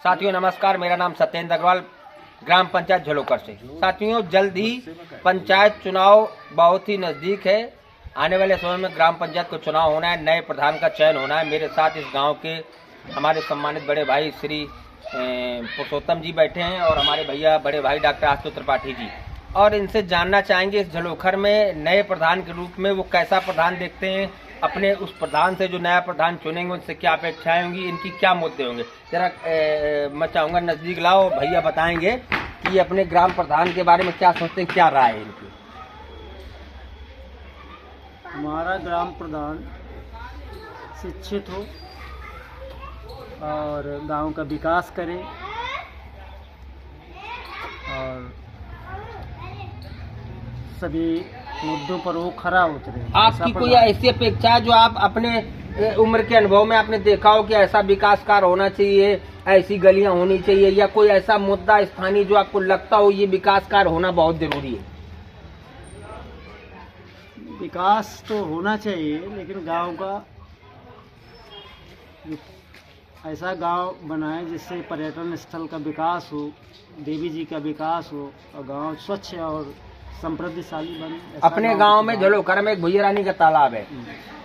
साथियों नमस्कार, मेरा नाम सत्येंद्र अग्रवाल, ग्राम पंचायत झलोकर से। साथियों, जल्द ही पंचायत चुनाव बहुत ही नज़दीक है। आने वाले समय में ग्राम पंचायत को चुनाव होना है, नए प्रधान का चयन होना है। मेरे साथ इस गांव के हमारे सम्मानित बड़े भाई श्री पुरुषोत्तम जी बैठे हैं और हमारे भैया बड़े भाई डॉक्टर आशुतोष त्रिपाठी जी, और इनसे जानना चाहेंगे इस झलोखर में नए प्रधान के रूप में वो कैसा प्रधान देखते हैं, अपने उस प्रधान से जो नया प्रधान चुनेंगे उनसे क्या अपेक्षाएं होंगी, इनकी क्या मुद्दे होंगे। जरा मैं चाहूँगा नज़दीक लाओ, भैया बताएंगे कि अपने ग्राम प्रधान के बारे में क्या सोचते हैं, क्या राय है इनकी। हमारा ग्राम प्रधान शिक्षित हो और गांव का विकास करे और सभी मुद्दों पर वो खरा उतरे। आपकी कोई ऐसी अपेक्षा है जो आप अपने उम्र के अनुभव में आपने देखा हो कि ऐसा विकास कार्य होना चाहिए, ऐसी गलियां होनी चाहिए, या कोई ऐसा मुद्दा स्थानीय जो आपको लगता हो ये विकास कार्य होना बहुत जरूरी है? विकास तो होना चाहिए, लेकिन गांव का ऐसा गांव बनाए जिससे पर्यटन स्थल का विकास हो, देवी जी का विकास हो और गांव स्वच्छ और समृद्धिशाली बने। अपने गांव में झलोखर में एक भैया रानी का तालाब है,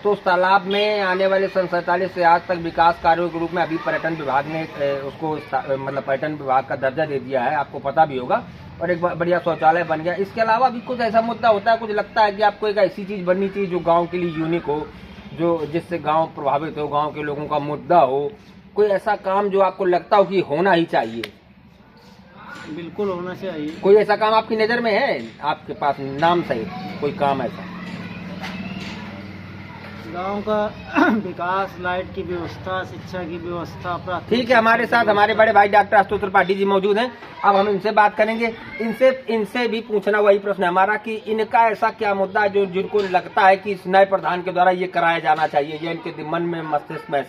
तो उस तालाब में आने वाले सन 47 से आज तक विकास कार्यों के रूप में अभी पर्यटन विभाग ने उसको मतलब पर्यटन विभाग का दर्जा दे दिया है, आपको पता भी होगा, और एक बढ़िया शौचालय बन गया। इसके अलावा भी कुछ ऐसा मुद्दा होता है, कुछ लगता है कि आपको एक ऐसी चीज बननी चाहिए जो गांव के लिए यूनिक हो, जो जिससे गांव प्रभावित हो, गांव के लोगों का मुद्दा हो, कोई ऐसा काम जो आपको लगता हो कि होना ही चाहिए? बिल्कुल होना चाहिए। कोई ऐसा काम आपकी नजर में है, आपके पास नाम सही कोई काम ऐसा? गांव का विकास, लाइट की व्यवस्था, शिक्षा की व्यवस्था। ठीक है, हमारे साथ हमारे बड़े भाई डॉक्टर आशुतोष त्रिपाठी जी मौजूद हैं। अब हम इनसे बात करेंगे। इनसे भी पूछना वही प्रश्न है हमारा कि इनका ऐसा क्या मुद्दा है जो जिनको लगता है कि इस नए प्रधान के द्वारा ये कराया जाना चाहिए, या इनके मन में मस्तिष्क में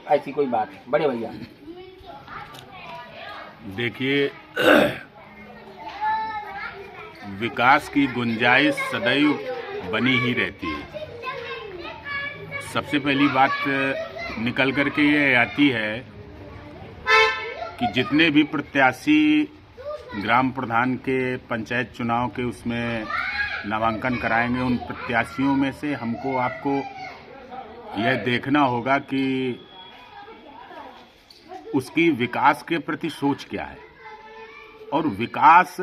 ऐसी कोई बात है? बड़े भैया देखिए, विकास की गुंजाइश सदैव बनी ही रहती है। सबसे पहली बात निकल करके ये आती है कि जितने भी प्रत्याशी ग्राम प्रधान के पंचायत चुनाव के उसमें नामांकन कराएंगे, उन प्रत्याशियों में से हमको आपको यह देखना होगा कि उसकी विकास के प्रति सोच क्या है। और विकास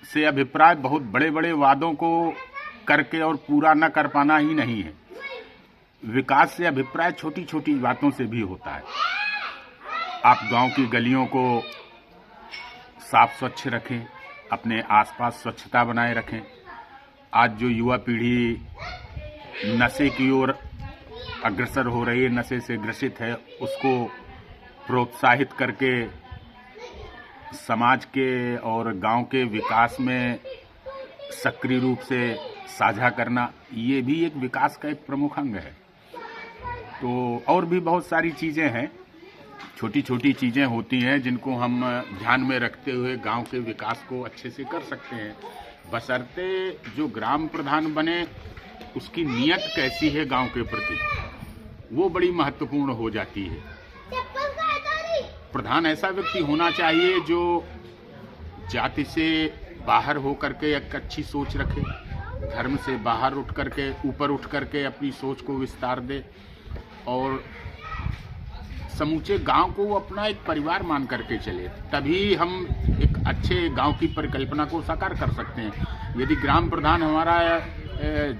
से अभिप्राय बहुत बड़े बड़े वादों को करके और पूरा न कर पाना ही नहीं है। विकास से अभिप्राय छोटी छोटी बातों से भी होता है। आप गांव की गलियों को साफ स्वच्छ रखें, अपने आसपास स्वच्छता बनाए रखें। आज जो युवा पीढ़ी नशे की ओर अग्रसर हो रही है, नशे से ग्रसित है, उसको प्रोत्साहित करके समाज के और गांव के विकास में सक्रिय रूप से साझा करना, ये भी एक विकास का एक प्रमुख अंग है। तो और भी बहुत सारी चीज़ें हैं, छोटी छोटी चीज़ें होती हैं जिनको हम ध्यान में रखते हुए गांव के विकास को अच्छे से कर सकते हैं। बशर्ते जो ग्राम प्रधान बने उसकी नीयत कैसी है गांव के प्रति, वो बड़ी महत्वपूर्ण हो जाती है। प्रधान ऐसा व्यक्ति होना चाहिए जो जाति से बाहर हो करके एक अच्छी सोच रखे, धर्म से बाहर उठ करके ऊपर उठ करके अपनी सोच को विस्तार दे और समूचे गांव को वो अपना एक परिवार मान करके चले। तभी हम एक अच्छे गांव की परिकल्पना को साकार कर सकते हैं। यदि ग्राम प्रधान हमारा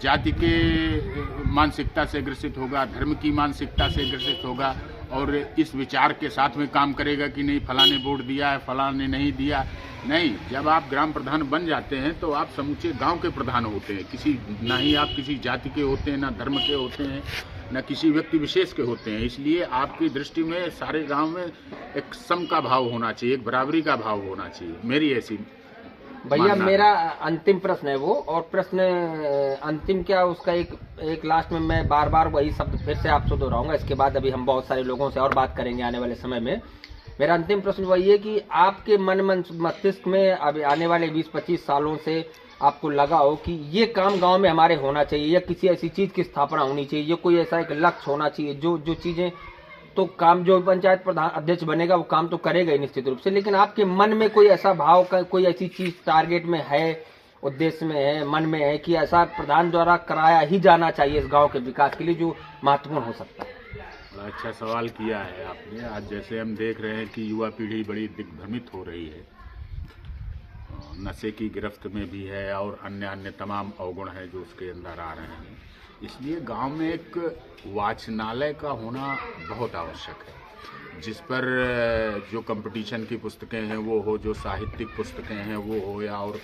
जाति के मानसिकता से ग्रसित होगा, धर्म की मानसिकता से ग्रसित होगा और इस विचार के साथ में काम करेगा कि नहीं फलाने वोट दिया है, फलाने नहीं दिया, नहीं। जब आप ग्राम प्रधान बन जाते हैं तो आप समूचे गांव के प्रधान होते हैं। ना ही आप किसी जाति के होते हैं, ना धर्म के होते हैं, न किसी व्यक्ति विशेष के होते हैं। इसलिए आपकी दृष्टि में सारे गांव में एक सम का भाव होना चाहिए, एक बराबरी का भाव होना चाहिए, मेरी ऐसी भैया। मेरा अंतिम प्रश्न है वो, और प्रश्न अंतिम क्या उसका एक लास्ट में मैं बार बार वही शब्द फिर से आपसे दोहराऊंगा। इसके बाद अभी हम बहुत सारे लोगों से और बात करेंगे आने वाले समय में। मेरा अंतिम प्रश्न वही है कि आपके मन मस्तिष्क में अभी आने वाले 20-25 सालों से आपको लगा हो कि ये काम गांव में हमारे होना चाहिए, या किसी ऐसी चीज की स्थापना होनी चाहिए, या कोई ऐसा एक लक्ष्य होना चाहिए जो चीजें तो काम जो पंचायत प्रधान अध्यक्ष बनेगा वो काम तो करेगा ही निश्चित रूप से, लेकिन आपके मन में कोई ऐसा भाव का कोई ऐसी चीज टारगेट में है, उद्देश्य में है, मन में है कि ऐसा प्रधान द्वारा कराया ही जाना चाहिए इस गांव के विकास के लिए जो महत्वपूर्ण हो सकता है? बड़ा अच्छा सवाल किया है आपने। आज जैसे हम देख रहे हैं कि युवा पीढ़ी बड़ी दिग्भ्रमित हो रही है, नशे की गिरफ्त में भी है और अन्य अन्य तमाम अवगुण है जो उसके अंदर आ रहे हैं। इसलिए गांव में एक वाचनालय का होना बहुत आवश्यक है, जिस पर जो कंपटीशन की पुस्तकें हैं वो हो, जो साहित्यिक पुस्तकें हैं वो हो, या और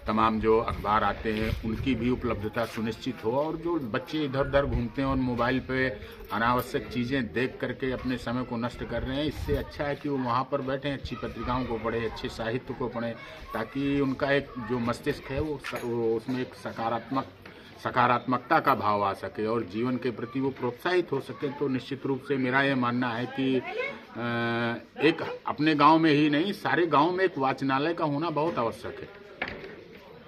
तमाम जो अखबार आते हैं उनकी भी उपलब्धता सुनिश्चित हो। और जो बच्चे इधर उधर घूमते हैं और मोबाइल पे अनावश्यक चीज़ें देख करके अपने समय को नष्ट कर रहे हैं, इससे अच्छा है कि वो वहाँ पर बैठें, अच्छी पत्रिकाओं को पढ़ें, अच्छे साहित्य को पढ़ें, ताकि उनका एक जो मस्तिष्क है वो उसमें एक सकारात्मकता का भाव आ सके और जीवन के प्रति वो प्रोत्साहित हो सके। तो निश्चित रूप से मेरा ये मानना है कि एक अपने गांव में ही नहीं, सारे गांव में एक वाचनालय का होना बहुत आवश्यक है।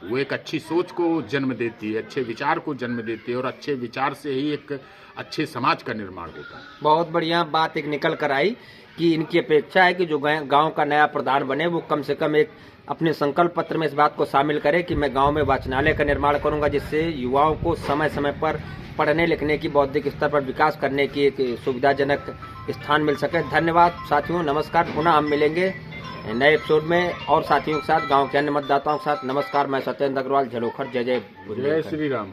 वो एक अच्छी सोच को जन्म देती है, अच्छे विचार को जन्म देती है, और अच्छे विचार से ही एक अच्छे समाज का निर्माण होता है। बहुत बढ़िया बात एक निकल कर आई कि इनकी अपेक्षा है कि जो गांव का नया प्रधान बने वो कम से कम एक अपने संकल्प पत्र में इस बात को शामिल करे कि मैं गांव में वाचनालय का निर्माण करूंगा, जिससे युवाओं को समय समय पर पढ़ने लिखने की, बौद्धिक स्तर पर विकास करने की एक सुविधाजनक स्थान मिल सके। धन्यवाद साथियों, नमस्कार। पुनः हम मिलेंगे नए एपिसोड में और साथियों के साथ, गांव के अन्य मतदाताओं के साथ। नमस्कार, मैं सत्येंद्र अग्रवाल, झलोखर। जय जय जय श्री राम।